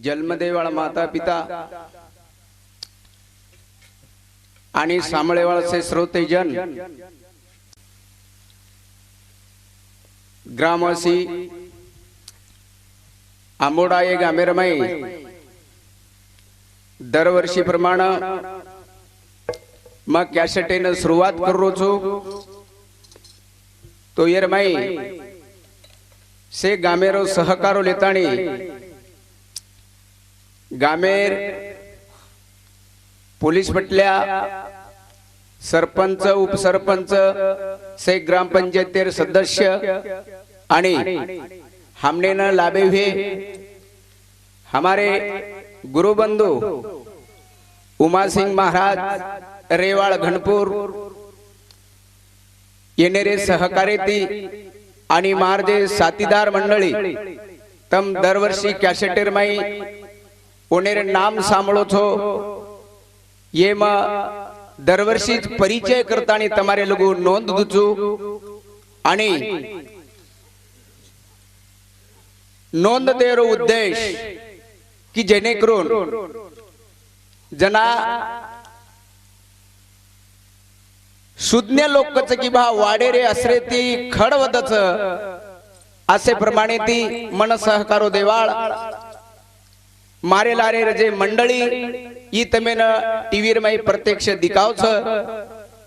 जन्मदेवाळ माता पिता आणि सामळेवाळचे श्रोतेजन, ग्रामवासी, आंबोडा ये गामेरमाई दरवर्षीप्रमाणे मग कॅसेटेनं सुरुवात करू छो तो येरमाई से गामेरो सहकारो लेताणी गामेर पोलीस पटल्या सरपंच उपसरपंच से ग्रामपंचायतेर सदस्य आणि हमने न लाभे हुए हमारे गुरुबंधु उमा सिंह महाराज रेवाड़ घनपुर येनेरे सहकार्यती आणि मार्जे साथीदार मंडळी तम दरवर्षी कॅसेटेर माई ओनेरे नाम सांभळो छो ये म दरवर्षी परिचय करतानी तमारे लोगो नोंद दुचू आणि नोंद देरो उद्देश की जेणेकरून जना सुज्ञ लोकच की बा वाडेरे असरे ती खडवदच असे प्रमाणे ती मन सहकारो देवाळ मारे लारे रजे मंडळी ई तमेन टीवीर माई प्रत्यक्ष दिखावछ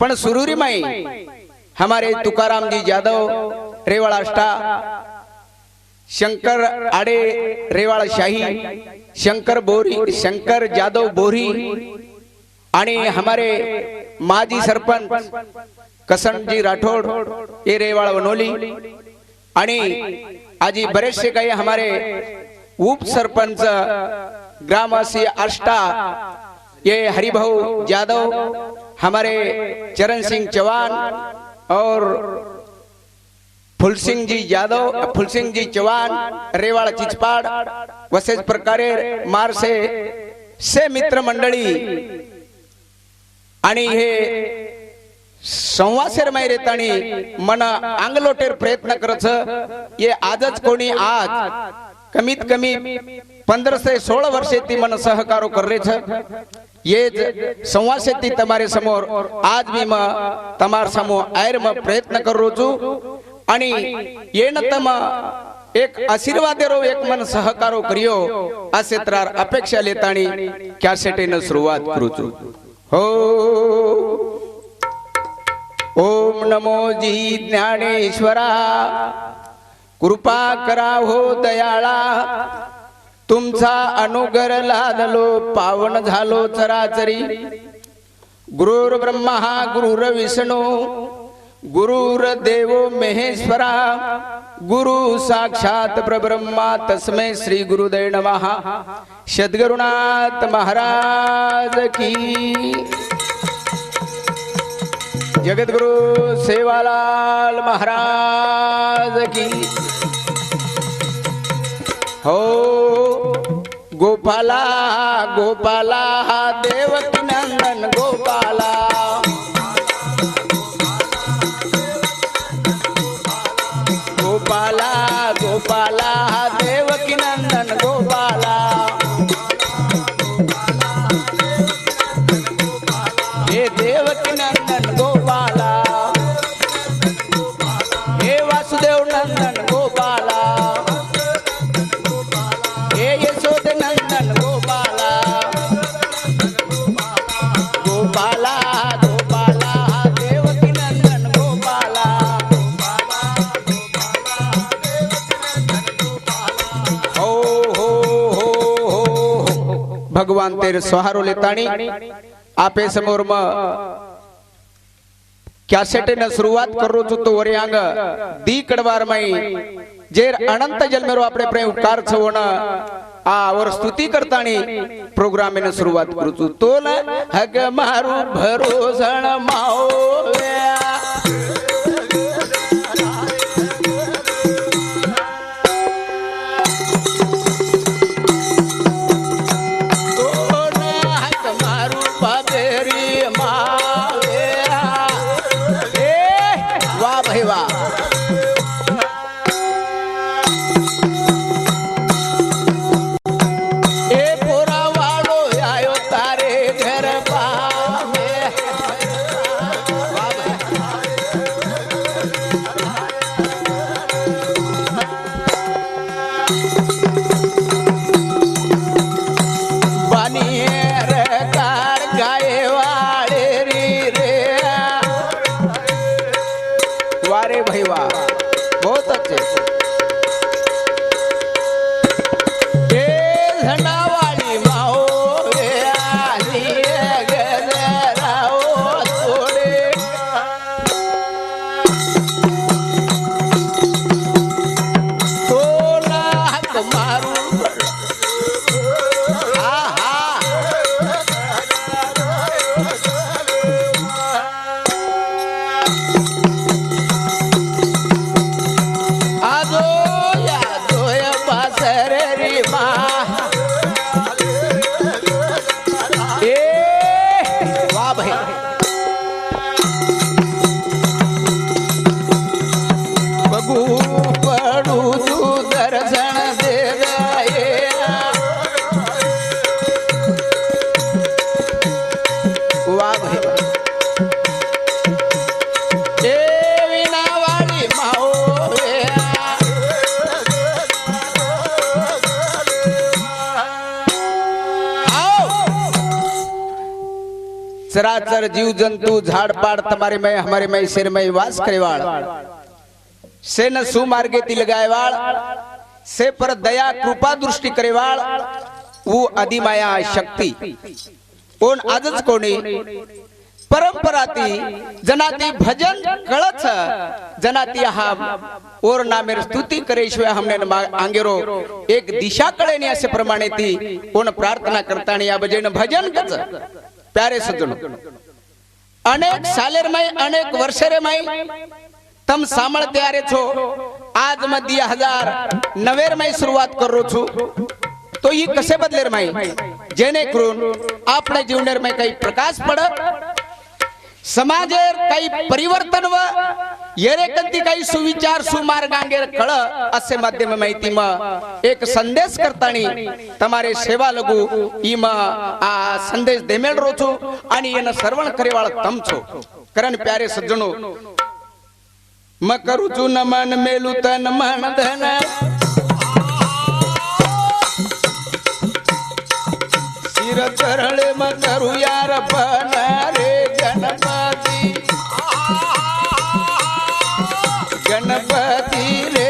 पण सुरूरी माई हमारे तुकाराम जी यादव रेवाड़ अष्टा, शंकर आड़े रेवाड़ शाही, शंकर जादव बोरी आणि हमारे माजी सरपंच कसनजी राठौड़ ये रेवाड़ वनोली आणि आजी बरेचसे काही हमारे उप सरपंच ग्रामवासी अष्टा ये हरिभाऊ यादव, हमारे चरण सिंह चौहान और फुलसिंह जी चौहान रेवाड़ चिचपाड़ वसेज प्रकारे मार से मित्र मंडळी आणि हे संवासेर माई रेताणी मन आंगलोटेर प्रयत्न करछ ये आजच कोणी आज कमीत कमी 15 से 16 वर्षे ती मन सहकारो कर रे छ ये संवासे ती तमारे समोर आज मी म तमार समोर आयर म प्रयत्न करू छु आणि येन तम एक आशीर्वादेरो एक मन सहकारो करियो असे तरार अपेक्षा लेताणी कॅसेटेनं सुरुवात करू छु। हो ओम नमो जी ज्ञानेश्वरा कृपा करा हो दयाळा तुमचा अनुग्रह लादलो पावन झालो चराचरी गुरुर ब्रह्मा गुरुर विष्णू गुरुर देवो महेश्वरा गुरु साक्षात परब्रह्मा तस्मै श्री गुरुदेव नमः। सद्गुरुनाथ महाराज की, जगद्गुरु सेवालाल महाराज की। हो गोपाला गोपाला देवकी नंदन गोपाला, गोपाला गोपाला देवकी नंदन गोपाला, हे देवकी नंदन गोपाला, हे वासुदेव नंदन गोपाला, हे यशोद नंदन गोपाला, गोपाला गोपाला देवकी नंदन गोपाला, हो हो हो हो भगवान तेरे सहारो लेताणी आपे समोर म कॅसेटेनं सुरुवात करू छु तो वरे अंग दी कडवार माई जेर अनंत जन्मेरो आपले प्रेम उपकार छवण आ और स्तुति करतानी प्रोग्राम में सुरुवात करू छु। तोल हग मारू भरोसण माओव्या बहुत अच्छे ए झंडावाली माओ वे आली गजराओ थोडे तोला हक मारू चराचर जीव जंतु झाड़ पाड़ तुम्हारे में हमारे में सिर में वास करेवाड़ से न सुमार्गे ती लगाएवाड़ से पर दया कृपा दृष्टि करेवाड़ वो अधिमाया शक्ती कोण आजच कोणी परंपराती जनाती भजन कळच जनाती हा और नामेर स्तुति करेशिवाय हमने आंगेरो एक दिशा कळेनी असे प्रमाणे ती कोण प्रार्थना करतानी या भजन भजन कच प्यारे सज्जनों अनेक सालेर में अनेक वर्षेरे में तम सामळते आरे छो आज मैं 2009 में शुरुआत कर रो छू तो ये कसे बदलेर में जेने करून आपल्या जीवनेर में काही प्रकाश पडत समाजेर काही परिवर्तन व येरेकंती काही सुविचार सुमार्गांगेर कळ असे माध्यम माहिती म एक संदेश करतानी तमारे सेवा लगू इम आ संदेश देमेल रोचो आणि येन सर्वण करेवाळ तम छो कारण प्यारे सज्जनो म करू छु नमन मेलू तन मन धन सिर चरळे म करू यार पण रे गणपती गणपती रे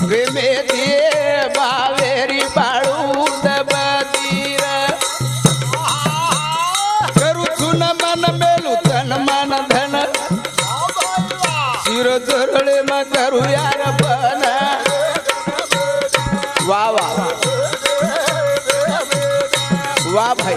प्रेमेती बावेरी बाळू दबतीर करू चुन मन मेलू तन मन धन शिर चरळे म करू यार पण वा वा वा भाई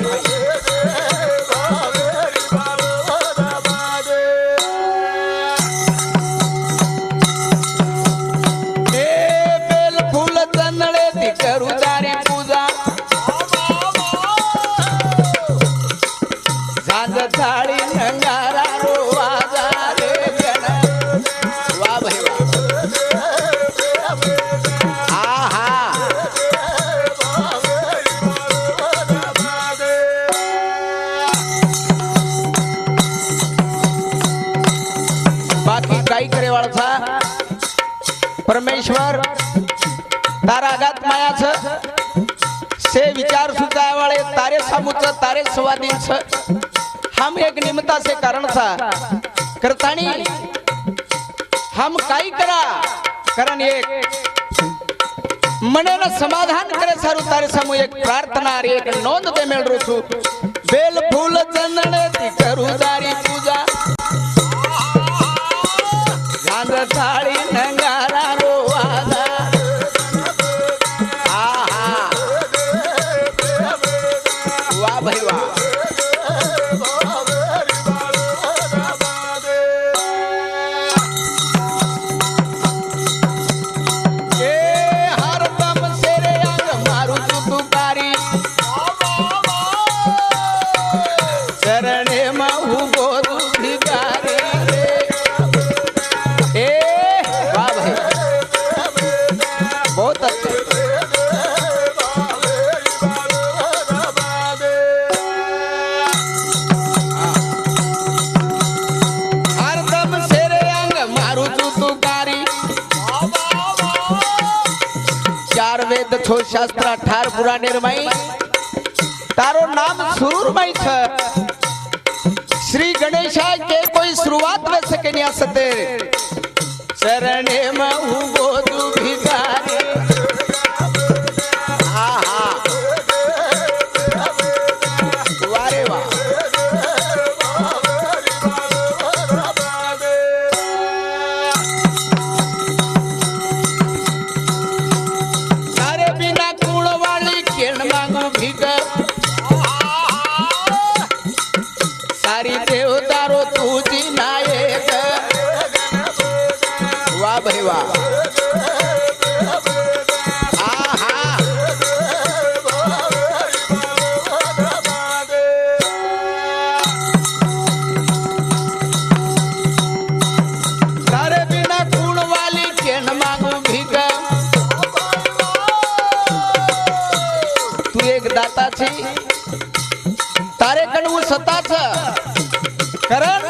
परमेश्वर तारा आगात मायाच से विचार सुचाय वाले तारे सामुच तारे स्वाधीन हम एक निमित्ता से कारण सा करतानी हम काई करा कारण एक मनेन समाधान करे सारू तारे सामू एक प्रार्थना रे एक नोंद दे मेल रोचू बेल फूल चंदने ती करू दारी पूजा झांज थाळी नंगारा रोवादा वाह भाई वाह छो शास्त्र 18 पुराणेर माई तारो नाम सुरूर माई छ श्री गणेशा के कोई सुरू के नहीं आ सकते चरणे में उबो तू भिखारी वारे वाह तारे बिना कुण वाली केण मांगू भीख सारी देवदारो तुझी नायक वाह भाई वाह तारे बिना कुण वाली केण मांगू भीख तू एक दाता छी तारे कणवू सताच कारण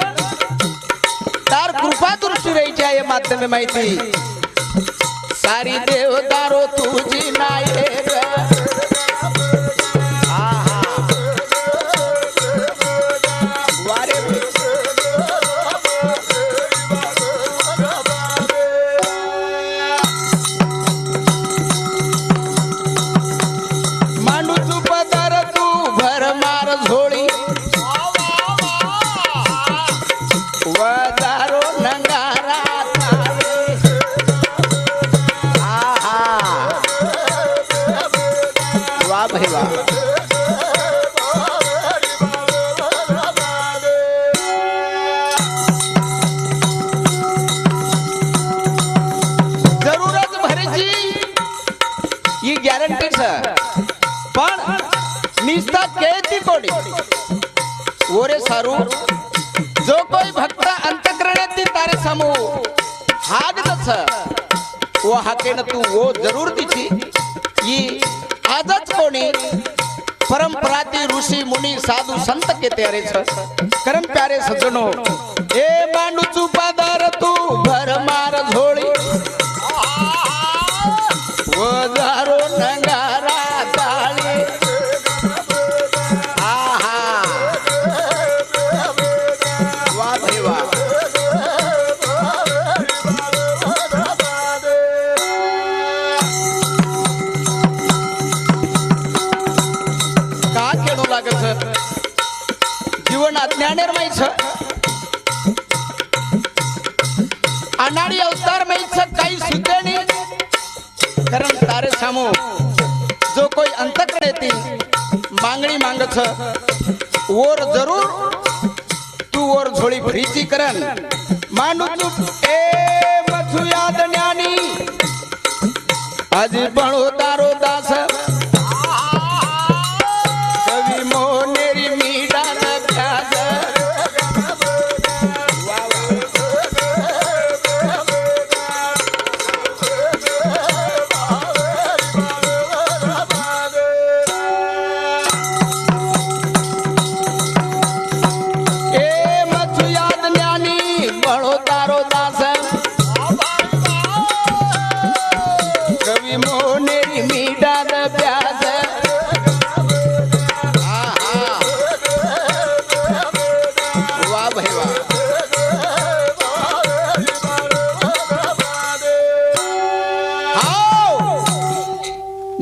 तार कृपा दृष्टी रहीची आहे माध्यमे माहिती सारी देवदारो तुझी नायक वारे मांडूचू पदार तू भरमार झोळी वदारो नंगारा तारे वाह भाई वाह जरूरत भरीची ही गॅरंटी पण निस्ता केती कोडी ओरे सारू जो कोई भक्त अंतकरणाती तारे समू हागदच वो हाकेन तू वो जरूर दिची ही आजच कोणी परंपराती ऋषी मुनी साधु संत के त्यारे करम प्यारे सज्जनो ए मांडूचू पदार तू भरमार झोळी वजारो नंगारा ताळी वाह भाई वाह का केणो लागत जीवन अज्ञानेर माहित अनाडी अवतार माहित काही सुतेनी कारण तारे सामो जो कोई अंतकरण येती मागणी मागत ओर जरूर तू ओर झोळी भरीची करण मानू तू ए मथु याद ज्ञानी आज बणो तारो दास कवि मोनेरी मीडा नख्यास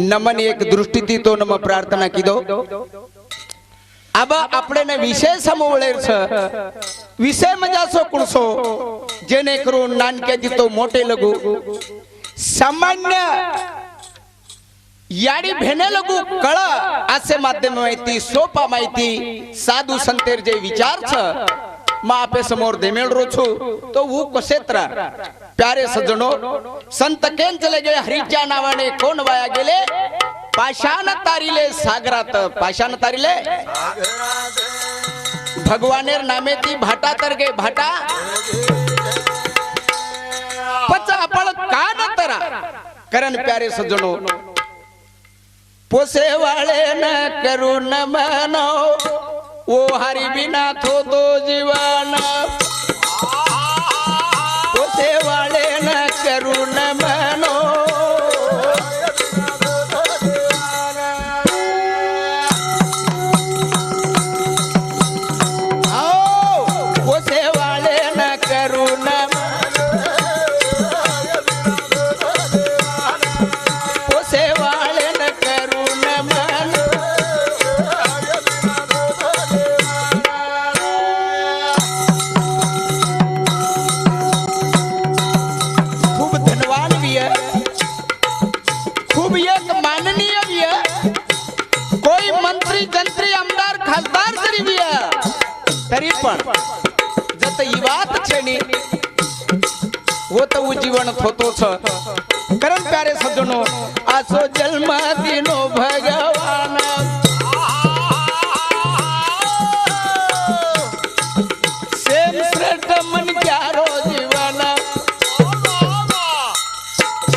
नमन एक दृष्टी ती तो नम प्रार्थना की दो अब आपले ने विषय समोवळे विषय म्हणजे असो कुणसो जेणे करून नानक्याची तो मोठे लगू सामान्य याडी भेने लगू कळ असे माध्यम माहिती सोपा माहिती साधू संतेर जे विचार छ मा आपे समोर देमेल रोछू तो वो कसेत्रा प्यारे सज्जनो संत केन चले गए हरीच्या नावाने कोण वाया गेले पाषाण तारिले सागरात पाषाण तारिले भगवानेर नामे ती भाटा तर गे भाटा पच आपण का न तरा कारण प्यारे सज्जनो पोसे वाले न करू न मनो वो हरि बिना थो तो जीवन पोसे वाले न करू न मनो पोसे वाले न करू इवात छेनी वो तो उजीवन थोतो छ करन प्यारे सज्जनो आसो जन्म दिनो भगवान सेम श्रेष्ठ मन क्यारो जीवन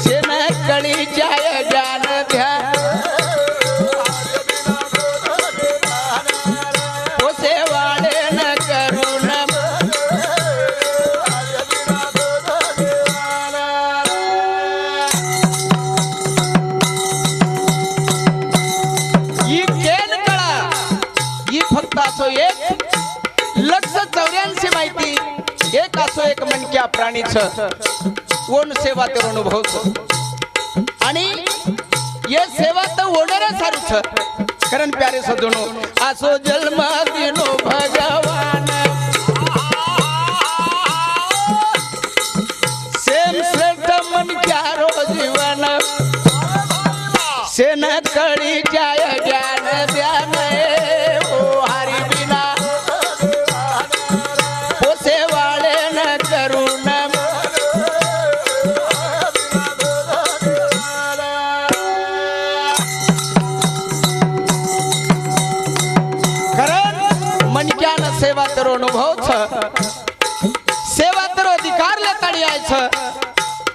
सेन कड़ी जाय ज्ञान ध्यान ओसे वाले न करुण एक 184 माहिती एक असो एक मनक्या प्राणीच कोण सेवा ते अनुभव आणि ये सेवा तर ओढरे सारूच कारण प्यारे सजनो असो जन्म दिनो भगवान सेम श्रेष्ठ मनक्या रो जीवन सेन कडी जाय ज्ञान ध्यान सेवा तरो अनुभव छ सेवा तरो अधिकार लेतानी आय छ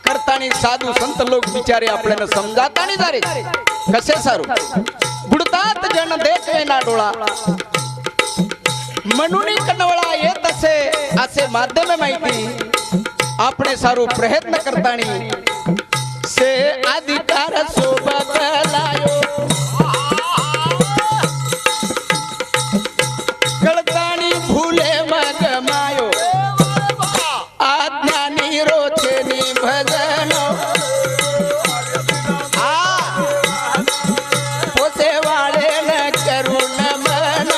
करतानी साधू संत लोक बिचारे आपल्याला समजातानी जारे कसे सारू बुडतात जन देखवे ना डोळा म्हणून कन्नवळा येत असे माध्यम माहिती आपण सारू प्रयत्न करतानी से अधिकार सोबत लायो भूले मग मायो आज्ञानी रोचेनी भजन पोसे वाले न करुण मन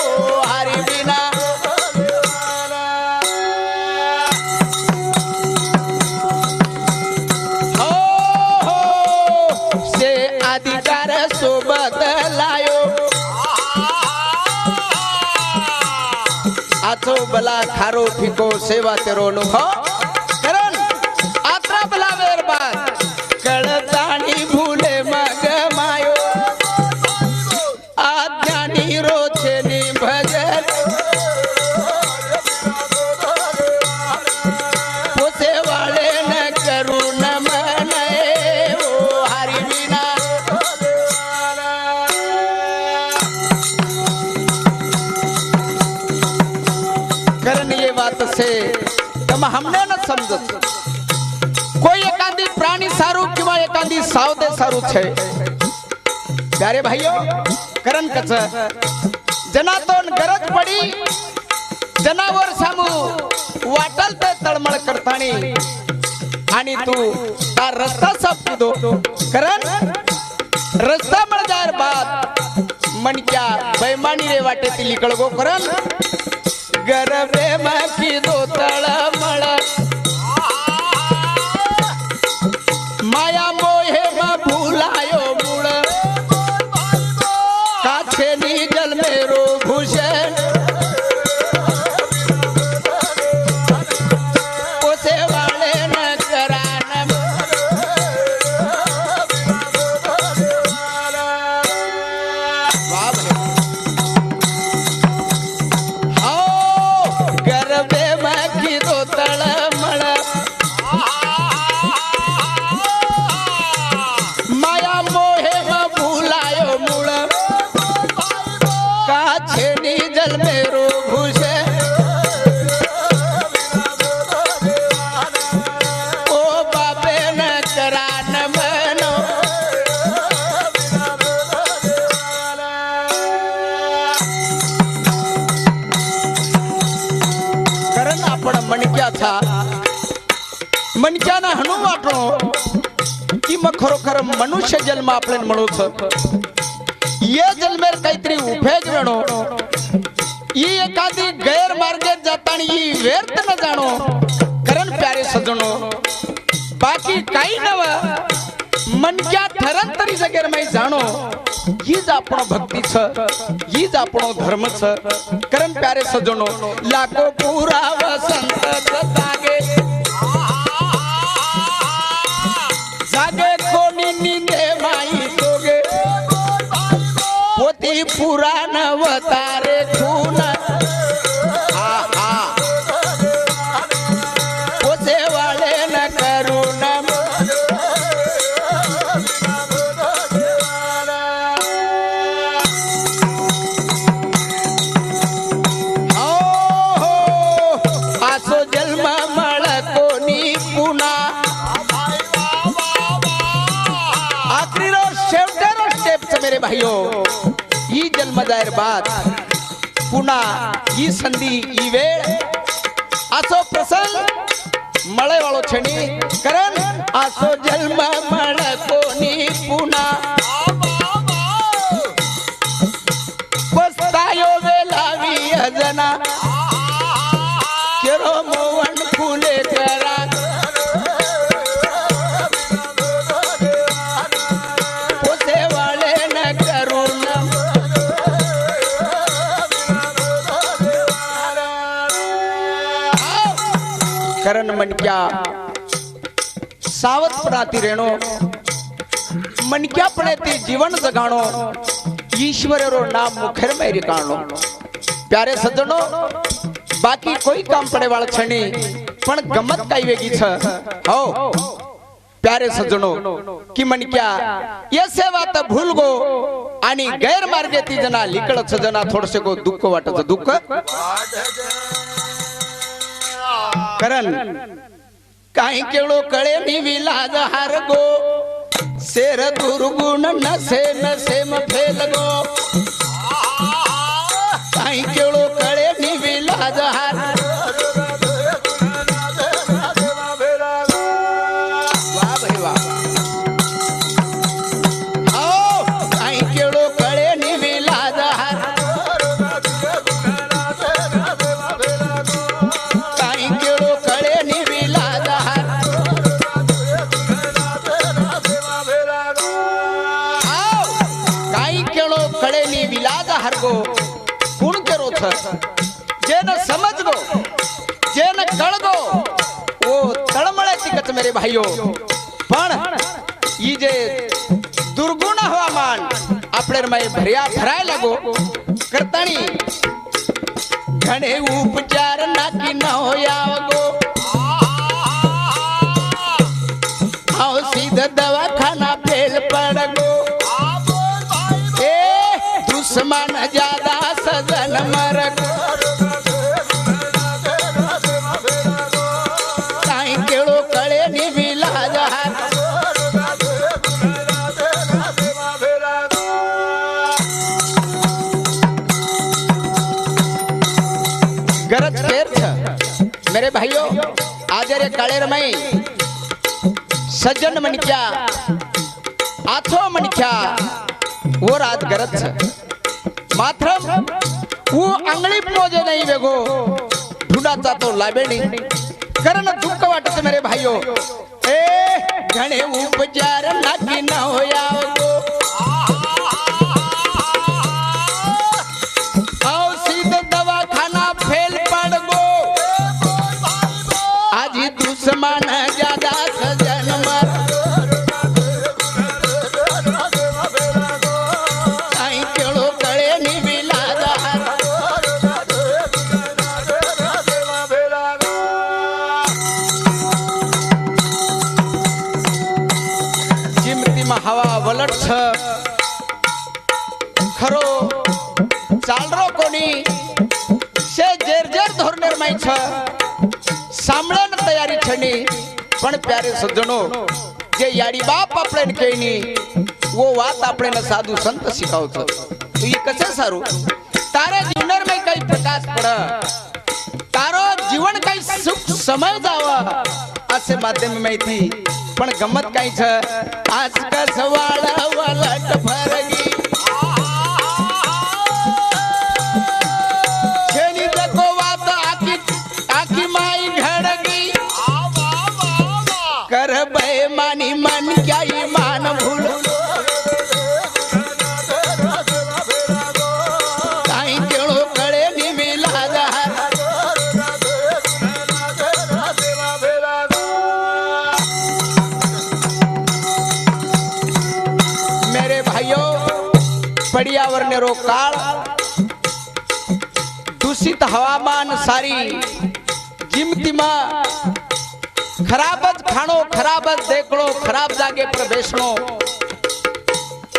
ओ हरि बिना हो से अधिकार सोबत लायो आचो बला खारो फिको सेवा तेरो अनुभव करण आत्रा बला वेर बाद कळतानी भूले मग मायो आज्ञानी रोचेनी भजन पोसे वाले न करुण मन ओ हरि बिना कारण ये बात से तम हमने न समझत कोई एकांदी प्राणी सारू किंवा एकांदी सावदे सारू छे प्यारे भाइयों कारण कच जनातोन गरज पडी जनावर सामू वाटल ते तळमळ करतानी आणि तू ता रस्ता साफ दो कारण रस्ता मळ जायर बाद मन क्या बेईमानी रे वाटे ती निकळ गो कारण गरबे मकी दो तळमळ माया मोहे मा भूलायो मूळ काछे नी जल मेरो भूषण पोसे वाले न करान मनक्याना हणू वाटणो की मग खरोखर मनुष्य जन्म आपल्याला म्हणूच ये जन्मेर काहीतरी उपयोग वेणो ई एखादी गैर मार्गे जाताना ई व्यर्थ न जाणो कारण प्यारे सजणो बाकी काही नव मनक्या ठरन तरी जगेर माई जाणो हीच आपण भक्तीचं हीच आपण धर्मचं कारण प्यारे सजनो लाखो पुरावा संत जागे जागे कोणी निंदे माई तोगे पोती पुराण वतारे खून पोसे वाले न करुण आसो जन्म मळ कोणी पुन्हा आखरी रोज शेवटेरो स्टेप्स मेरे भाइयों ही जन्म जाहीर बात पुन्हा ही संधी ही वेळ असो प्रसंग मळे वाळो छणी कारण असो जन्म मळ कोणी पुन्हा पस्तायो वेलावी अजना केरो मोवन फुले करा पोसे वाले न करुण करण मनक्या सावधपणाती रेणो मनक्यापणे ते जीवन जगाणो ईश्वररो नाम मुखेर में रिकाणो प्यारे सज्जनो बाकी कोई काम पड़े वाला छणी पण गमत काई वेगी छ हो प्यारे सज्जनो की मनक्या ये सेवा त भूल गो आणि गैर मार्गे ती जना लिकळच जना थोडसे गो दुःख वाटत दुःख करण काही केळो कळे नि विलाज हार गो शेर दुर्गुण नसे नसे म फेल गो काही केळो कळे नि विलाज हार वाह भाई वाह आओ काही केळो कळे नि विलाज हार काही केळो कळे नि विलाज हार कळे नी विलाज हरगो गुण करो थ जेन समझ गो जेन कळ गो वो तळमळे तिकच मेरे भाइयों पण ई जे दुर्गुण हवामान आपले मै भरिया भराय लागो करतानी घणे उपचार नाकी न होयावगो आओ सीधा दवाखाना फेल पड़गो दुश्मन ज्यादा सजन मरक काही केळो कळे नि विलाज हार गरज फेर छ मेरे भाइयों आज रे काळेर मई सज्जन मनक्या आथो मनक्या वो रात गरज छ मात्रम वो अंगली पोजे नहीं वेगो ढूंढाचा तो लाबेणी करण दुःख वाटत मेरे भाइयों ए घणे उपचार नाकी न होयावगो आओ सीधा दवाखाना फेल पड़गो आज दुश्मन ज्यादा सजन मर हवा वलट छ खरो चालरो कोणी से जेर जेर धोरनेर माई छ सांभळन तयारी छणी पण प्यारे सज्जनो जे याडी बाप आपल्यान केनी वो वात आपल्यान साधू संत शिकावत तू ये कसे सारू तारे जीवनर में काही प्रकाश पड तारो जीवन काही सुख समय जावा असे माध्यम माहिती पण गमत काही छ आज कस वाळा वलट फरगी छेनी देखो वात आकी आकी माई घडगी कर बेमानी मन क्या ईमान भूल नेरो काळ दूषित हवामान सारी जिमतीमा खराबच खाणो खराबच देखणो खराब जागे पर बेसणो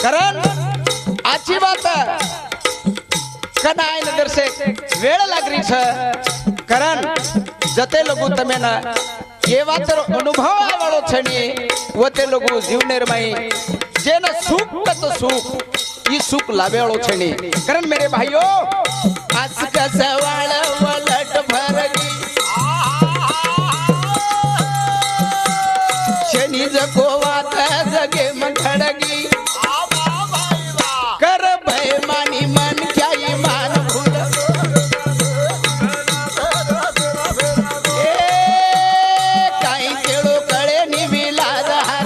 कारण आची बात कनाय दर्शक वेळ लागरी छ कारण जते लोगो तमे ना ये वातर अनुभव वाळो छणी वते लोगो जीवनेर माई जेन सुख कत सुख ई सुख लावेळो छणी कारण मेरे भाइयों आज का सवाल वलट भरगी शनी जको वात जगे मंथडगी कर भय मानी मन क्या ईमान भूल काही केळो कळे निविला जहार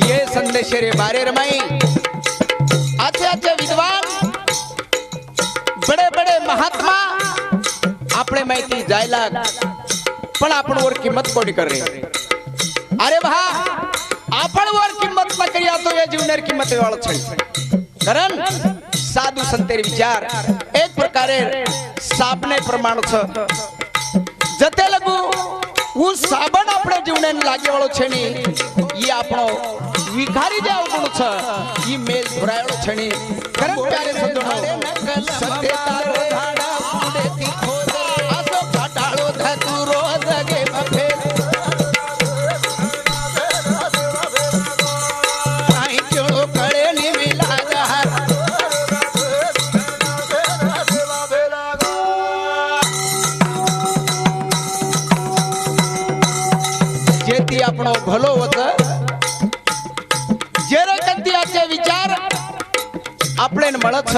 ये संदेश रे बारे रमाई अच्छे अच्छे विद्वान बड़े बड़े महात्मा आपने माहिती जायला पण आपण वर किंमत कोणी करे अरे भा आपण वर किंमत न करिया तो या जीवनेर किंमत वाळो छे कारण साधु संतेर विचार एक प्रकारे साबने प्रमाण छ जते लगू उ साबण आपणे जीवने लागे वाळो छेनी ई आपणो विखारी जे अवगुण छ ई मेल धुरायळो छेनी कारण प्यारे संजोनो सत्य तारो धाडा पुढे ती खोद असो काटाळो धतुरो जगे मफे काही केळो कळे निविला जहार जेती आपणो भलो होत जेरे कत्याचे विचार आपले मळत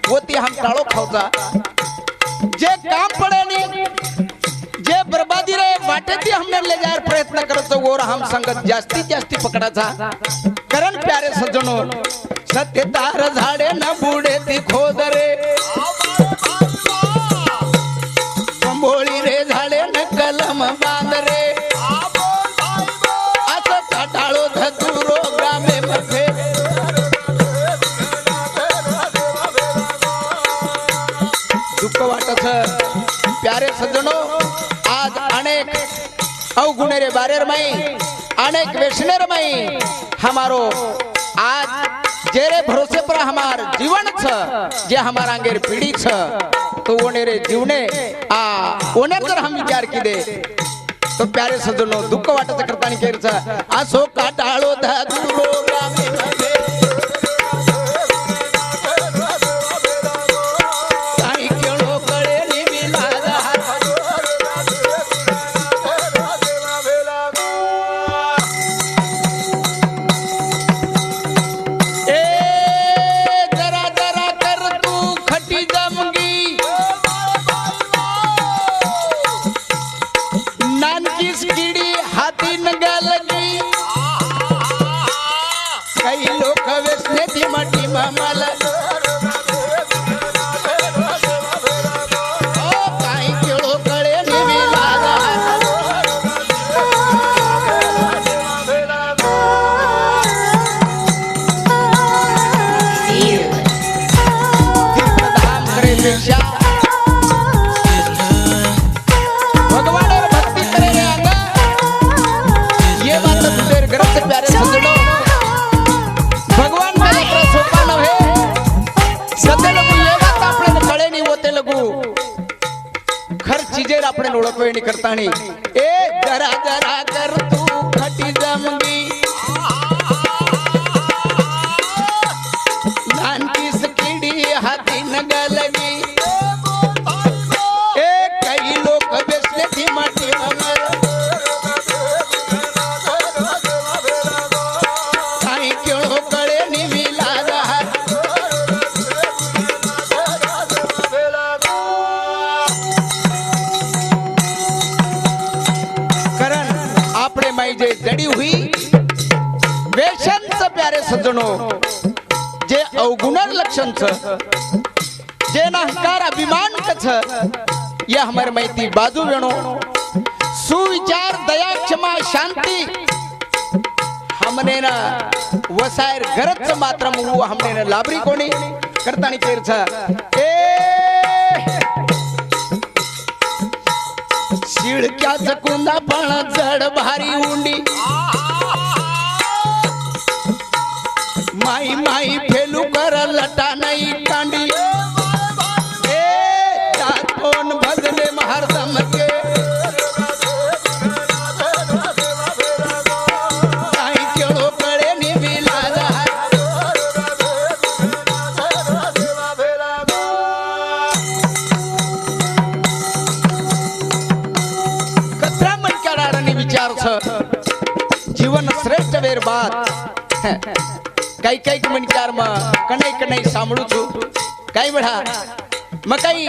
होती हम टाळो खावचा जे काम पड़े नी जे बर्बादी रे वाटे ती हमने ले जाय प्रयत्न करतो और हम संगत जास्ती जास्ती पकडाचा कारण प्यारे सज्जनो सत्य तार झाडे न बुडे ती खोद रे कंबोळी रे झाडे न कलम बांध रे असं काटाळो धतुरो ग्रामे मफे दुःख वाटत प्यारे सज्जनो आज अनेक अवगुणेरे बारेर माई अनेक वेशनेर माई हमारो आज जेरे भरोसे पर हमार जीवन छ जे हमार आंगेर पीढ़ी छ तो ओनेरे जीवने आ ओनेर जर हम विचार की दे तो प्यारे सज्जनो दुःख वाटत करतानी केर छ आसो काटाळो धतुरो ग्रामे मफे करतानी ए जरा जरा कर तू खटी जमगी नानकी सकीडी हाथी नगलगी ए कई लोक बेसले थी माटी अमर काही केळो कळे निविला जहार जे जड़ी हुई वेशन से प्यारे सज्जनो जे अवगुणर लक्षण छ जे अहंकार अभिमान कछ ये हमारे माहिती बाजू वेणो सुविचार दया क्षमा शांति हमने ना वसायर गरज मात्र वो हमने ना लाभरी कोणी करतानी केर छ ए शिळक्याच कुंदा पण जड भारी उंडी माई माई फेलू कर लटा नाही कांडी ए कोण भजले महारदम के काही केळो कळे नि विलाजा कचरा मन कराडनी विचार छ जीवन श्रेष्ठ वेर बात काही काही म्हणकार मग कणाई कणाई सांभळू છું काही वेळा मग काही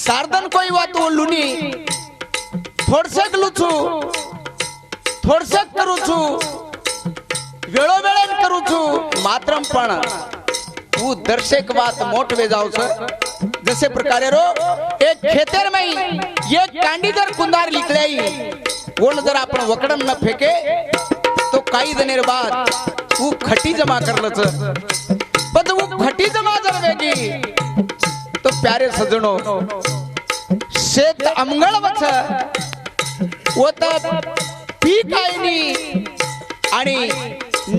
सारदन કોઈ વાત ઓલુની થોડસક લું છું થોડસક કરું છું વેળો વેળેન કરું છું માત્રમ પણ હું દર્શક વાત મોટવે જાઉં છું जसे प्रकारे रो एक खेतर में एक कांडीदर कुंदार निकलाई कोण जर आपण वकडम न फेके तो काही दिनेर बाद वो खटी जमा करलच पण वो खटी जमा जर वेगी तो प्यारे सजणो शेत अमंगळ वच वत पीक आईनी आणि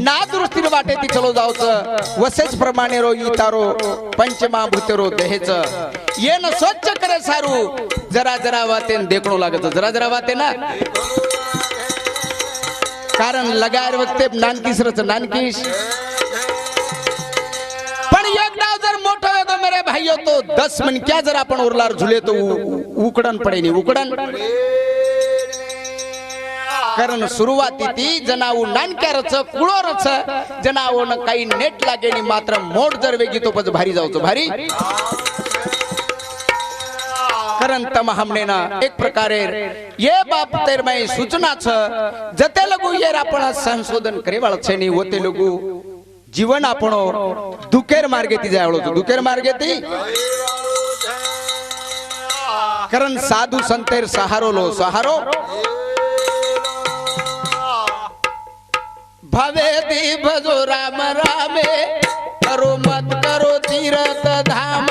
नादुरुस्ती वाटे ती चलो जाऊच वसेच प्रमाणे रो इतारो पंचमहाभूत रो देहेच ये न स्वच्छ करे सारू जरा जरा वाते देखणो लागत जरा जरा वाते ना कारण लगायर वक्ते नानकीस रच नानकीस पण एक डाव जर मोठो वेगो मेरे भाइयों तो 10 मन क्या जर आपण उरलार झुले तो उकडन पडे नी उकडन कारण सुरुवाती ती जनाऊ नानक्यारच कुळोरच जनाऊ न काही नेट लागेनी मात्र मोड जर वेगी तो पज भारी जाऊच भारी कारण तम हमने ना एक प्रकारे ये बाप तेर में सूचना छ जते लगू ये आपण संशोधन करे वाळ छे नी होते लगू जीवन आपणो दुकेर मार्गे ती जायळो तो दुकेर मार्गे ती कारण साधू संतेर सहारो लो सहारो भवे दी भजो राम रामे करो मत करो तीरथ धाम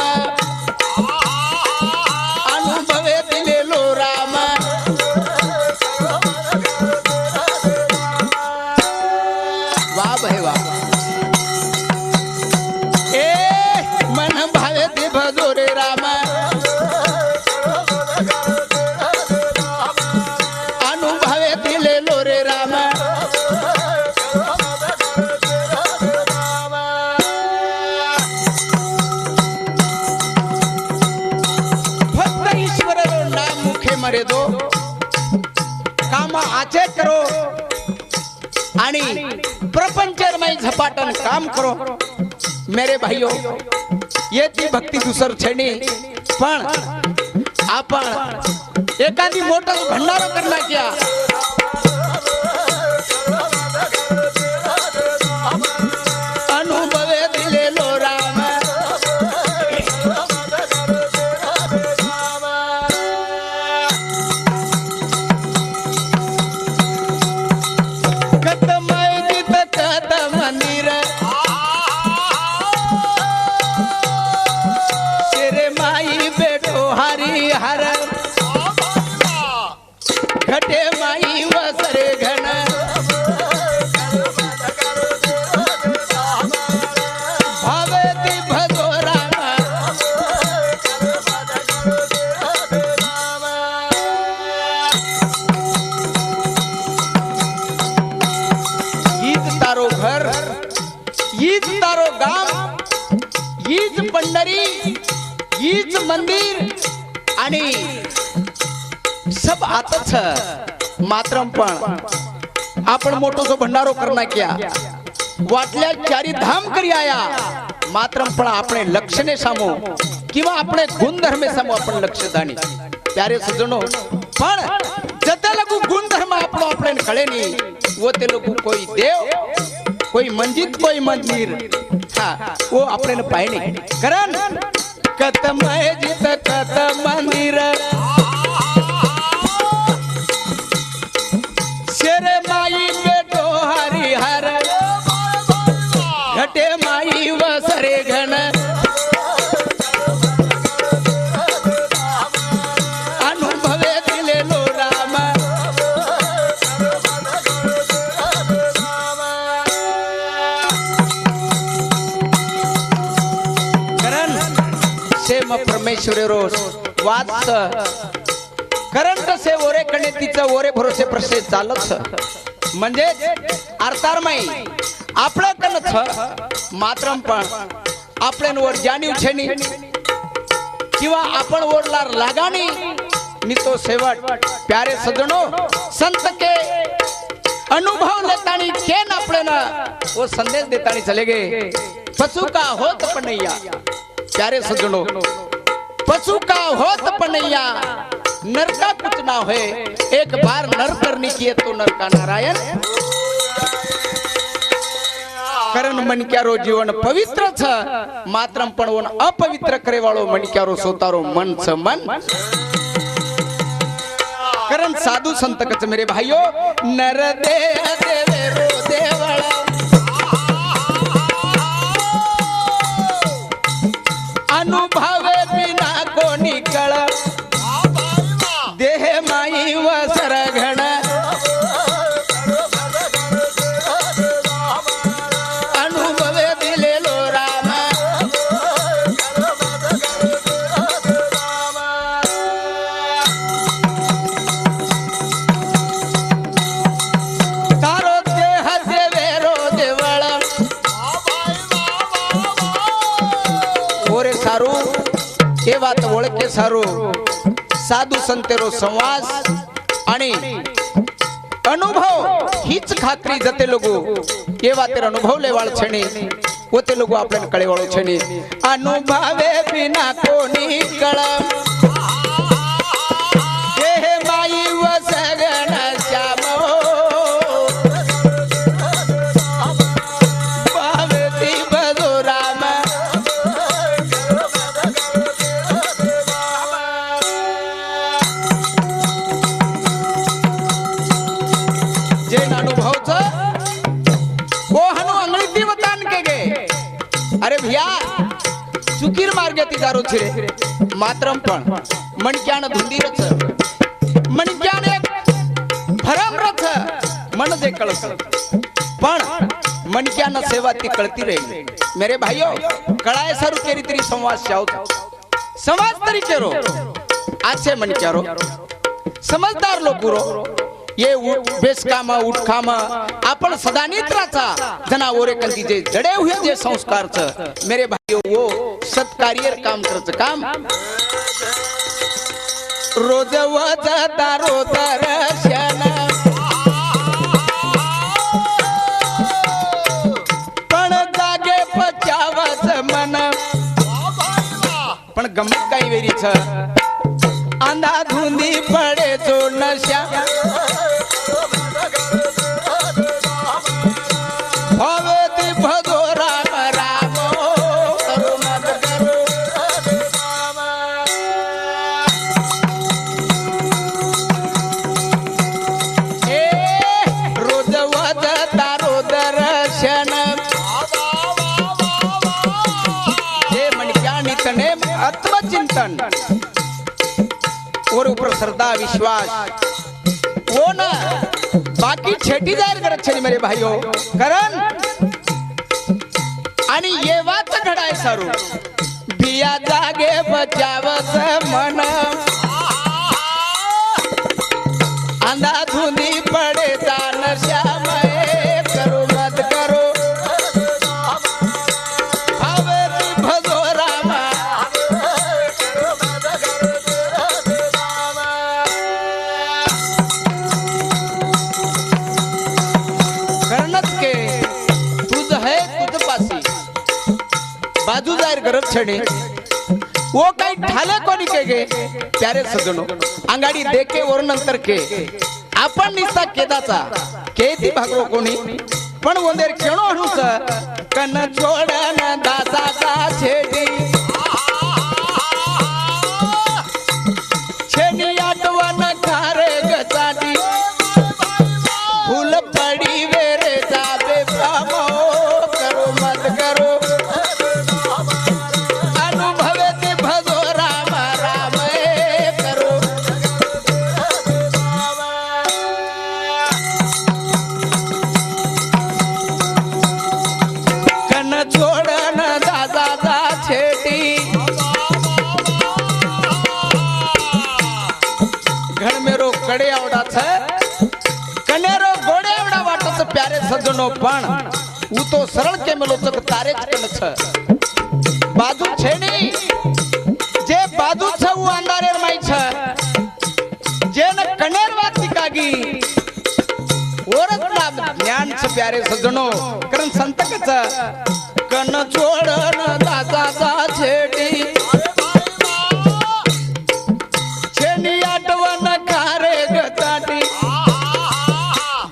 अनुभवे दिले लो राम वाह भाई वाह ए मन भावे दी भजो रे राम अनुभवे दिले लो रे राम मरे दो काम आचे करो आणि प्रपंचर में झपाटन काम करो मेरे भाइयों ये ती भक्ती दुसर छेनी पण आपण एखादी मोठा भंडारा करना क्या अनुभवे दिले लो राम हर घटे माई वसरे घन भावती भजो राम ईद तारो घर ईद तारो गाम ईद पंढरी ईद मंदिर आणि सब आतच मात्रम पण आपण मोठो सो भंडारो करना क्या वाटल्या चारी धाम करी आया मात्रम पण आपणे लक्षणे सामो किंवा आपणे गुणधर्मे सामो आपण लक्ष दाणी प्यारे सजनो पण जते लगू गुणधर्म आपलो आपणे कळेनी वो ते लोग कोई देव कोई मंजित कोई मंदिर हा वो आपणे पाहिणे कारण कत मय जित कत मंदिर करे घन अनुभवे दिलेलो राम कारण सेम परमेश्वर रोज वाच कारण तसे ओरे कणे तिचं ओरे भरोसे प्रश्न चालत म्हणजे अर्थारमाई आपलं कणच मात्र पण आपल्यावर जाणीव छेनी किंवा आपण ओढलार लागानी मी तो सेवट प्यारे सजनो संत के अनुभव लेतानी केन आपल्याला वो संदेश देतानी चले गए पशु का होत पनैया प्यारे सजनो पशु का होत पनैया नर का कुछ ना होए एक बार नर करनी किए तो नर का नारायण कारण मणक्यारो जीवन पवित्र छ मात्रम पण ओन अपवित्र करे वाळो मणक्यारो सोतारो मन छ मन कारण साधु संत कच मेरे भाइयों नर देह देवेरो देवळा अनुभवे बिना कोणी कळ देह माई वसर घण अनुभवे दिलेलो राम तारो देह देवेरो देवळ ओरे सारू हे वात ओळखे सारू साधू संतेरो संवास आणि अनुभव हीच खात्री जते लोगो ये वातेर अनुभव लेवाळ छणी ओते लोगो आपल्याला कळेवाळो छणी अनुभवे बिना कोणी कळ देह माई वसगण श्याम पावती बजो राम अरे भैया चुकीर मार्गे ती दारू छिरे मात्रम पण मणक्यान धुंदीरच मणक्यान एक भरमरच मन जे कळस पण मणक्यान सेवा ती कळती रे मेरे भाइयों कळाय सारू केरी तरी संवाद शावत समाज तरी केरो आछे मणक्यारो समजदार लोकुरो ये बेसकामा उठकामा आपण सदानित्राचा जनावरे कंती जे जडे हुए जे संस्कारच मेरे भाइयों वो सत्कार्य काम करच काम रोज वजता रोज दर्शन पण जागे पचावच मन पण गमत काही वेरीच अंधा धुंदी पडे जो नशा भवती भजो राम राम करो मत करो ए रोज वजता रो दर्शन हे मणक्या नितने आत्मचिंतन और ऊपर श्रद्धा विश्वास वो ना बाकी छेटी जाहीर करत छे मेरे भाइयों कारण आणि ये वात घडाय सारू बिया जागे बचावस मन अंधा धुंदी पडे जान श्यामये करो मत करो भावती भजो राम बाजू जाहीर करत छणे वो काही ठाले कोणी के गे प्यारे सजनो अंगाडी देके वर नंतर के आपण निस्ता केदाचा केती भागलो कोणी पण वंदेर खेळो हणुस कन जोडन दासाचा छेडी छेडी आठवण खारे गचाडी फूल पडी वेरे जाबे पामो करो मत करो छोड़न दादा दा छेटी घड़ मेरो कड़े आवड़ा छे कनेरो गोड़े आवड़ा वाटत प्यारे सजनो पण वो तो सरल के मिलो तक तारे चकन छ बाजू छेनी जे बाजू छ वो अंधारेर माई छ जेन कनेर वात निकागी ओरत नाम ज्ञान छ प्यारे सजनो करन संतक छ कन छोड़न दादा दा छेटी छेनी आटवन कारे गताटी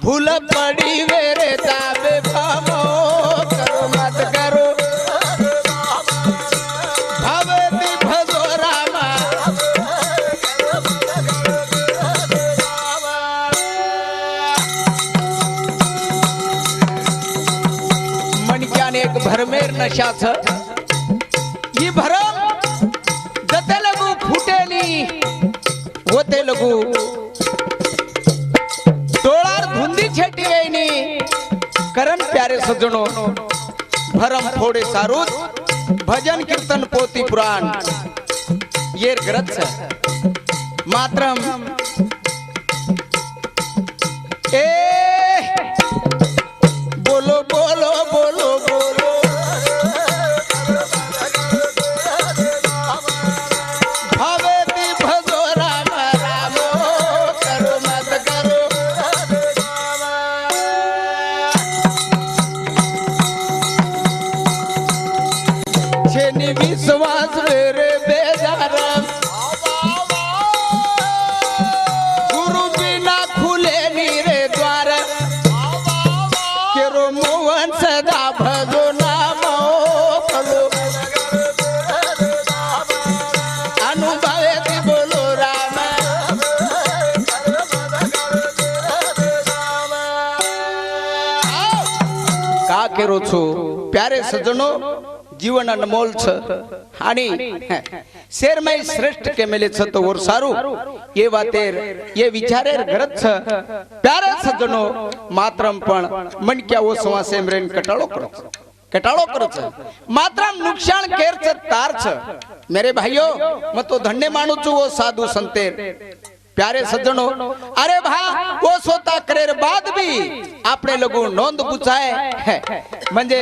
भूल पड़ी मेरे दावे भामो करो मत करो भवती भगोरामा मणक्याने एक भरमेर नशा छ ही भरम जते लगू फुटेली होते लगू डोळार धुंदी छेटी वेनी करन प्यारे सज्जनो भरम थोड़े सारूद भजन कीर्तन पोती पुराण ये ग्रंथ है मात्रम ए बोलो बोलो बोलो बोलो भवेती भजो राम रामो करो मत करो छेनी विश्वास मेरे बेजारम गुरु बिना खुले नीरे द्वार केरो मोहन सदा भजो नामो करो अनुभवेती बोलो राम का केरो छो प्यारे सजनो जीवन अनमोल छ आणि शेरमय श्रेष्ठ के मेले छ तो और सारू ये बातेर ये विचारेर गरज छ प्यारे सज्जनो मात्रम पण मन क्या वो समासे मरेन कटाळो करो छ मात्रम नुकसान केर छ तार छ मेरे भाइयों मैं तो धन्य मानू छु वो साधु संतेर प्यारे सज्जनो अरे भा वो स्वतः करेर बाद भी आपने लोगों नोंद गुचाए म्हणजे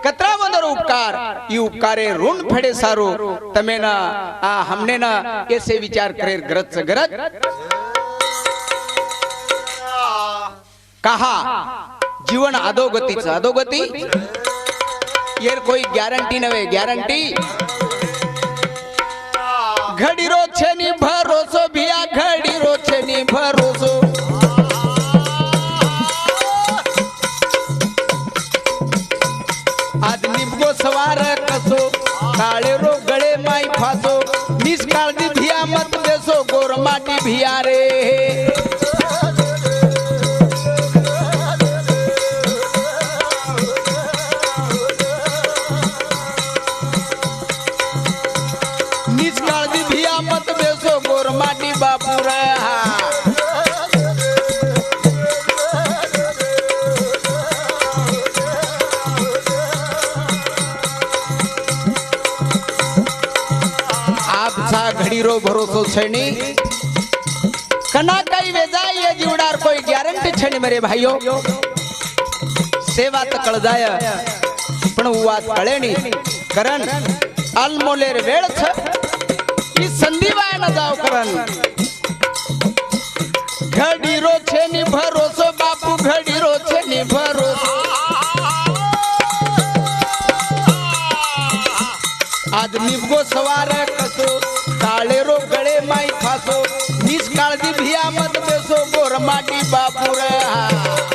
कतरा वंदर उपकार ये उपकारे ऋण फेडे सारो तमे ना हमने ना ऐसे विचार करेर गरज कहा जीवन अधोगति ये कोई गारंटी नवे गारंटी घड़ी रो छेनी भरोसो भिया घड़ी रो छेनी भरोसो आज निबगो सवार कसो काळे रो गळे माई फासो निष्काळजी भिया मत देसो गोर माटी भिया रे मत बेसो गोर माटी बापू रहा आप सा घड़ी रो भरोसो छेनी कना कई वेजाई ये जीवडार कोई गारंटी छेनी मेरे भाइयों सेवा तो कळ जाय पण वात कळेनी कारण अनमोलेर वेळ छ संधि वाय न जाओ करन घड़ी रो छेनी भरोसो बापू घड़ी रो छेनी भरोसो आज निबगो सवार कसो काळे रो गळे माई फासो निष्काळजी भिया मत बेसो गोर माटी बापू रहा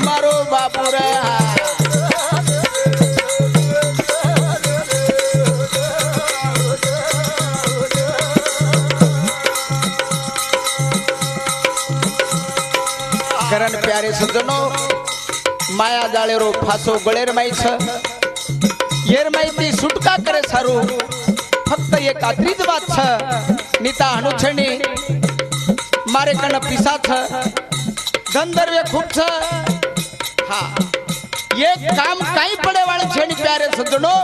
मारो बापू रहा करण प्यारे सज्जनो माया जाळे रो फासो गळेर माई छ येर माहिती सुटका करे सारू फक्त एक आतरीच बात छ नीता हनुछणी मारे कन पिसा छ धंधरवे खूब छ हाँ ये काम काई पड़े वाले छेनी प्यारे सज्जनों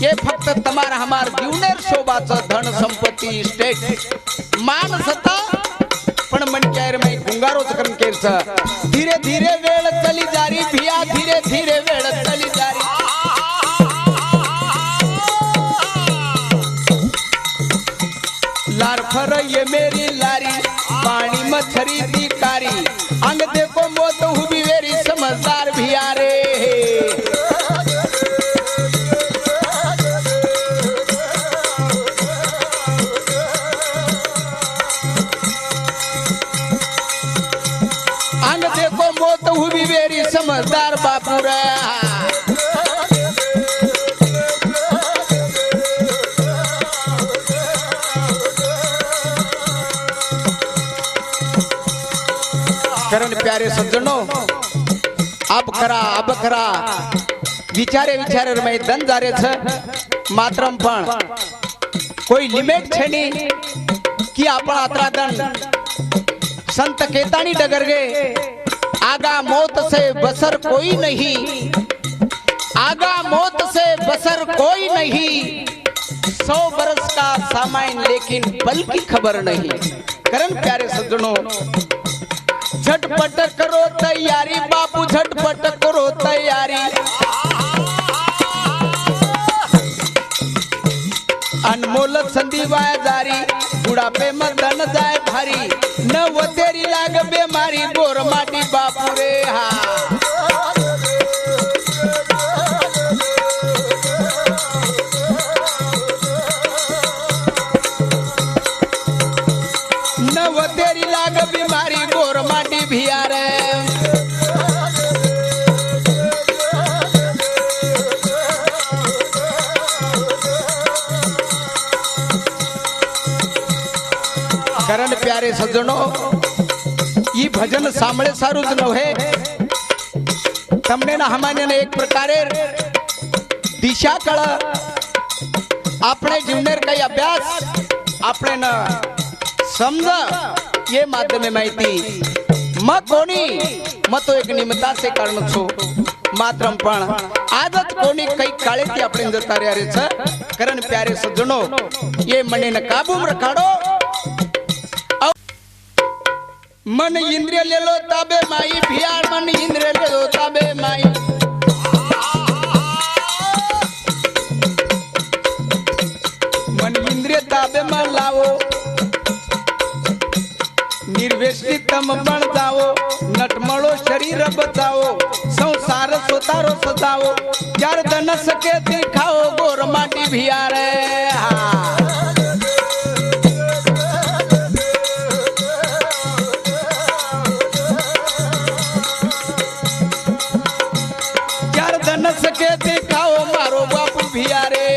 ये फक्त तमार हमार जीवनेर शोभाचं धन संपत्ती स्टेट मान सत्ता पण मन केर में गुंगारोच करन केरच धीरे धीरे वेळ चली जारी भिया धीरे धीरे वेळ चली जारी लार फर ये मेरी लारी पानी मछरी दी कारी अंग देखो मोत हुबी वेरी समझदार भिया रे अंग देखो मोत हुबी वेरी समझदार बापू रे करण प्यारे सज्जनों अब खरा विचारे विचारे में दन जा रे छ मात्रम पण कोई लिमिट छे नी कि आपण आतरा दन संत केतानी डगर गे आगा मौत से बसर कोई नहीं आगा मौत से बसर कोई नहीं 100 बरस का सामान लेकिन पल की खबर नहीं करण प्यारे सज्जनों झटपट करो तैयारी बापू झटपट करो तैयारी अनमोल संधि वाया जारी बुढ़ापे में धन जाए भारी न वो तेरी लाग बेमारी गोर माटी बापू रे न वो तेरी लाग बीमारी गोर माटी भिया रे करण प्यारे सज्जनों ये भजन सांभळे सारूच नव्हे तमने ना हमाने ने एक प्रकारे दिशा कळ आपणे जीवनेर काही अभ्यास आपणे न समजा ये माध्यम माहिती मग कोणी मग तो एक निमित्ता से कारण छो मात्रम पण आजच कोणी काही काळे ती आपण जता रे छ करण प्यारे सज्जनों ये मने न काबू में रखाड़ो मन इंद्रिय ले लो ताबे माई भियार मन इंद्रिय ले लो ताबे माई मन इंद्रिय ताबे में लावो निर्वेशित तम बन जाओ नटमळो शरीर बचाओ संसार सोतारो सजाओ चार धन सके दिखाओ गोर माटी भिया रे चार धन सके दिखाओ मारो बापू भिया रे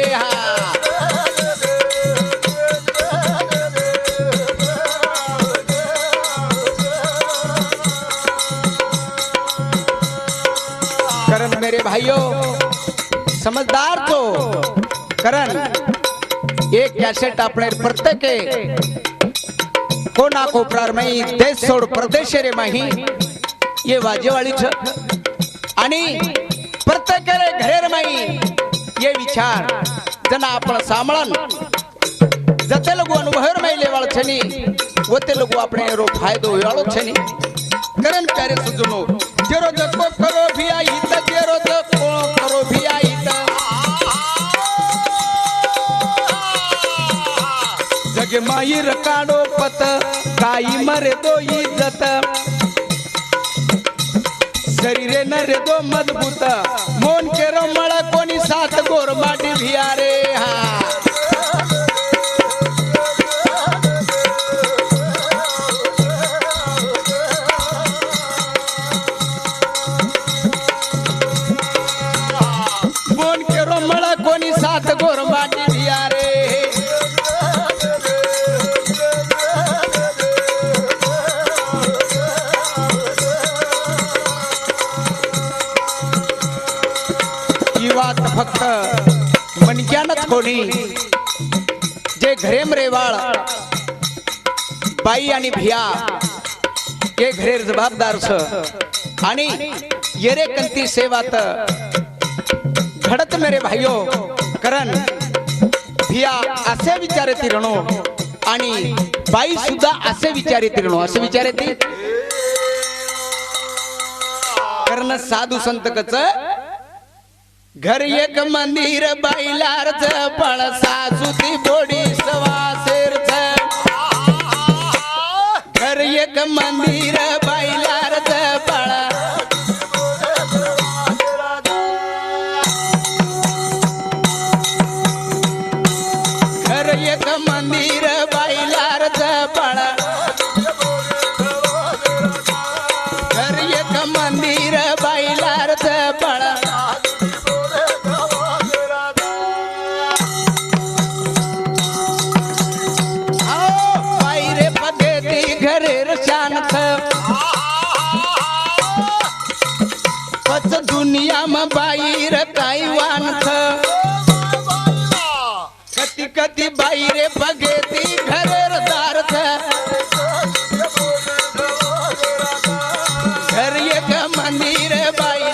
करण मेरे भाइयों समझदार तो करण एक कैसेट अपने प्रत्येक कोना कोपरार में देश सोड प्रदेश रे माही ये वाजेवाली छ आणि प्रत्येक घरेर माही ये विचार जना आपण सांभळन जते लोग अनुभव में लेवाळ छनी वते लोग अपने रो फायदो होयाळो छनी करण प्यारे सज्जनो जेरो जको करो भी आई त जेरो जको करो भी आई त जग माई रकाडो पत काई मरे दो इज्जत शरीरे न रे दो मजबूत मोन के रमळ कोणी साथ गोर माटी भिया रे कोणी साथ गोर माटी भिया रे ये बात फक्त मणक्यानच कोणी जे घरेम रेवाळ बाई आणि भिया हे घरेर जबाबदार छ आणि येरे कंती सेवात घडत मेरे भाइयो कारण भिया असे विचारे तिरणो आणि बाई सुद्धा असे विचारे तिरणो असे विचारे ती कारण साधू संत कच घर एक मंदिर बाईलारच पण सासू ती बोडी सवासेरच घर एक मंदिर बाईलारच पण घर एक मंदिर बाईलारच पण घर एक मंदिर बाईलारच पण दुनिया में बाईर काई वानथ कति कति बाईरे बगेती घरेर दारथ घर एक मंदिर बाई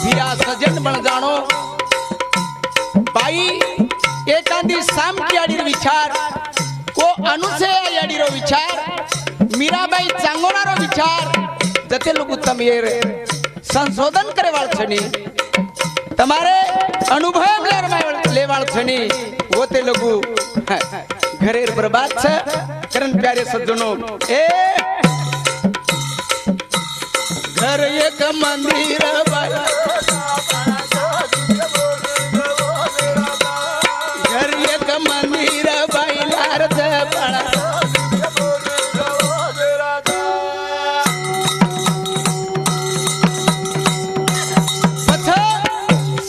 बिया सजन बन जानो बाई एकांदी साम की विचार को अनुसया याडीरो विचार मीराबाई चांगोनारो विचार जते लोग तमेर संशोधन करे वाल छनी तुम्हारे अनुभव ले वाल छनी होते लोग घरेर बर्बाद छ करन प्यारे सज्जनों ए घर एक मंदिर बाई घर एक मंदिर बाईलारच पण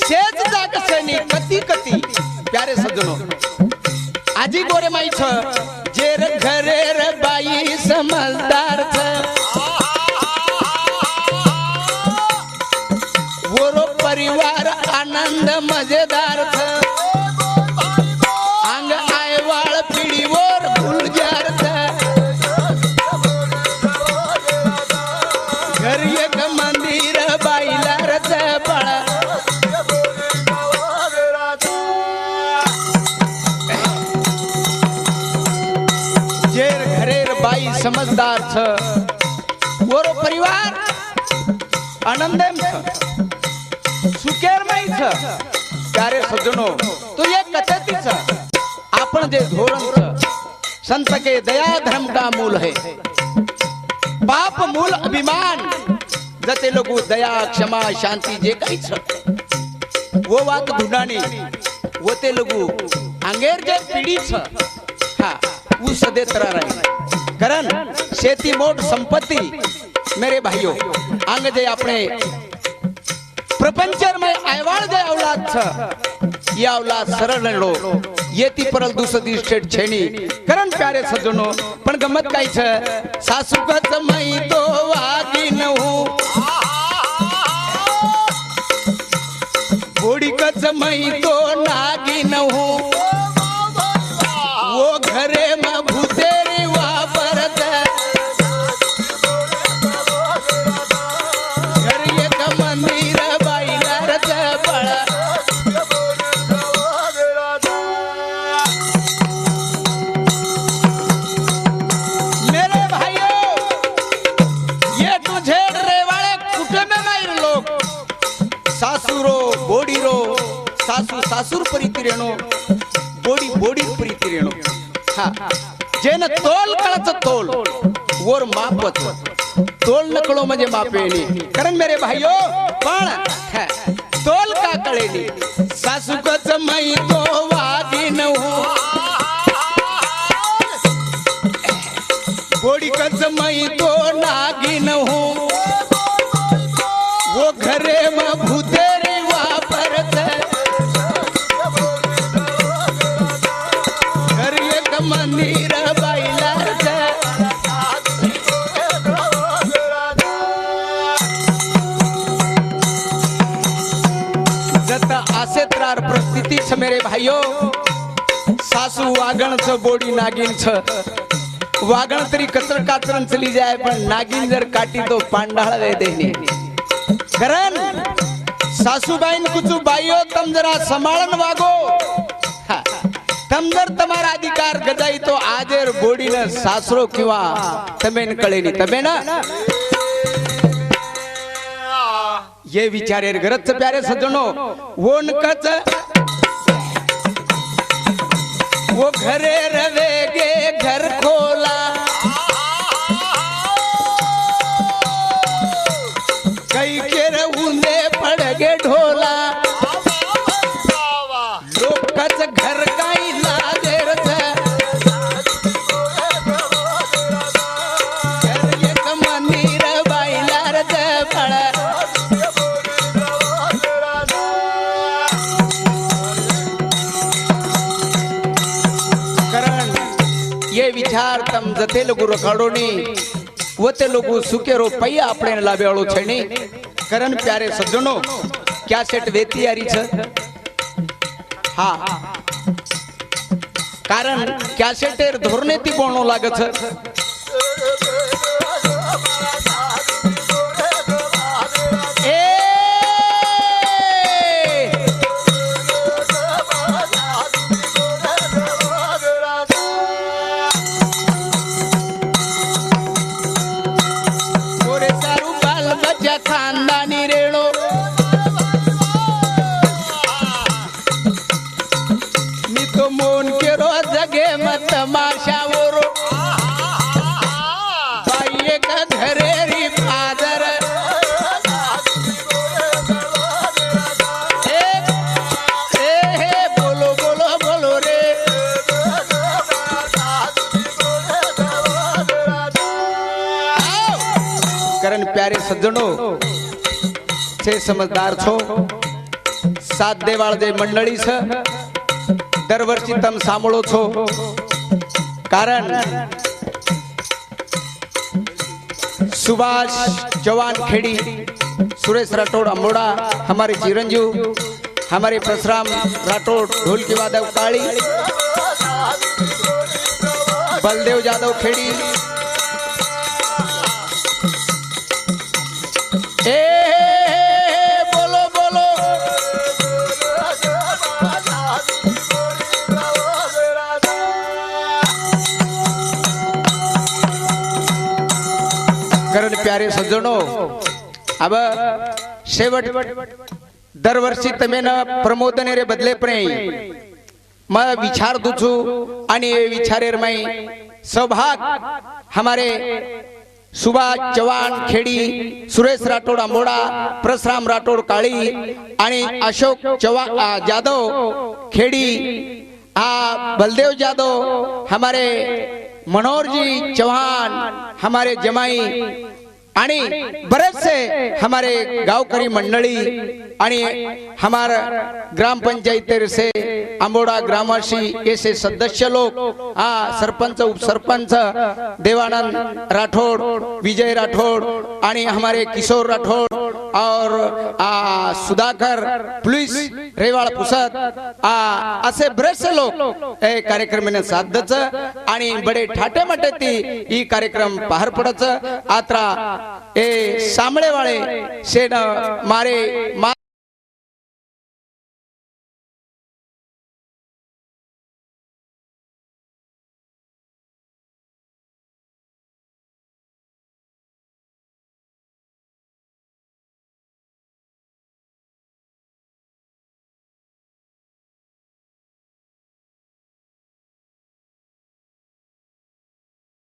सेज जागसनी कती कती प्यारे सज्जनों आजी गोरे माई छ जेर घरेर बाई समझदार छ वोरो परिवार आनंद मजेदार छ समझदार छ वोरो परिवार आनंदेम छ सुखेर में छ प्यारे सज्जनों तो ये कथेती छ आपण जे धोरण छ संत के दया धर्म का मूल है पाप मूल अभिमान जते लोगो दया क्षमा शांति जे काही छ वो वात धुनानी वोते लोगो अंगेर जे पीडी छ हा उ सदे तरा रहे करण शेती मोट संपत्ति मेरे भाइयों आंग जे अपने प्रपंचर में आयवाळ जे औलाद छ ये औलाद सरल लो येती परल दुसरी स्टेट छेनी करण प्यारे सज्जनों पण गमत काय छ सासू कच मई तो वागी नहू बोडी कच मई तो नागी नहू वो घरे में भूतेरी वापरत घर एक मंदिर बाईलारच पण मेरे भाइयों ये तुझे रेवाड़े कुटुंब में लोग सासुरो बोडीरो सासू सासुर परितिरेणो बोडी बोडी परितिरेणो हा जेन तोल कळच तोल वर मापत तोल नकळो म्हणजे मापेनी कारण मेरे भाइयों पण तोल का कळेनी सासू कच मई तो वागी नहू बोडी कच मई तो नागी नहू वो घरे में भूतेरी वापरत घर एक मंदिर बाईलारच छ मेरे भाइयों सासू वागण छ बोडी नागिन छ वागण तरी कचर काचरन चली जाए पण नागिन जर काटी तो पांडाळ वे देनी कारण सासूबाईन कुछ बाईओ तम जरा संभाळन वागो हा. तम जर તમારા अधिकार गजाई तो आजेर बोडी न सासरो किंवा तमेन कळेनी तमे ना ये विचारे गरज प्यारे सज्जनो वो नकच वो घरे रवेगे घर खोला कई के ऊंदे पड़गे ढोला लोकच घर काही लादेर एक मंदिर बाईलार फळ ये विचार तम जते लोग रखाडोनी वो ते लोग सुकेरो पैया આપણે લાવ્યાળો છે ની કરણ પ્યારે સજ્જનો ક્યા સેટ વેતિયારી છે હા કારણ ક્યા સેટેર ધોરણેથી બોણો લાગે છે खानदानी रेणो मी तो मोन के रोज जगे मत माशावरो बाई का घरेरी फादर बोलो बोलो बोलो रे करण प्यारे सज्जनो छे समझदार छो साथ देवाळ जे मंडळी छ दरवर्षी तम सांभळो छो कारण सुभाष जवान खेड़ी सुरेश राठौड़ अम्बोड़ा हमारे चिरंजीव हमारे परशुराम राठौड़ ढोल की वादक काली बलदेव यादव खेड़ी बोलो बोलो करण प्यारे सज्जनो अब शेवट दरवर्षी तमे न प्रमोदने रे बदले प्रे मैं विचार दूचू आणि विचारेर मैं सहभाग हमारे सुभाष चव्हाण खेड़ी सुरेश राठौड़ अम्बोड़ा परशुराम राठौड़ काली आणि अशोक चव्हाण यादव खेड़ी बलदेव यादव हमारे मनोहर जी चौहान हमारे जमाई आणि बरेच से हमारे गावकरी मंडली आणि हमारा ग्राम पंचायत से अम्बोड़ा ग्रामवासी ऐसे सदस्य लोग सरपंच उपसरपंच देवानंद राठौड़ विजय राठौड़ आणि हमारे किशोर राठौड़ और सुधाकर पुलिस रेवाड़ पुसद असे बरेच से लोग कार्यक्रम में साथ दच आणि बड़े ठाटे माटे ती ई कार्यक्रम पार पडच आत्रा ए सामळे वाले शेन मारे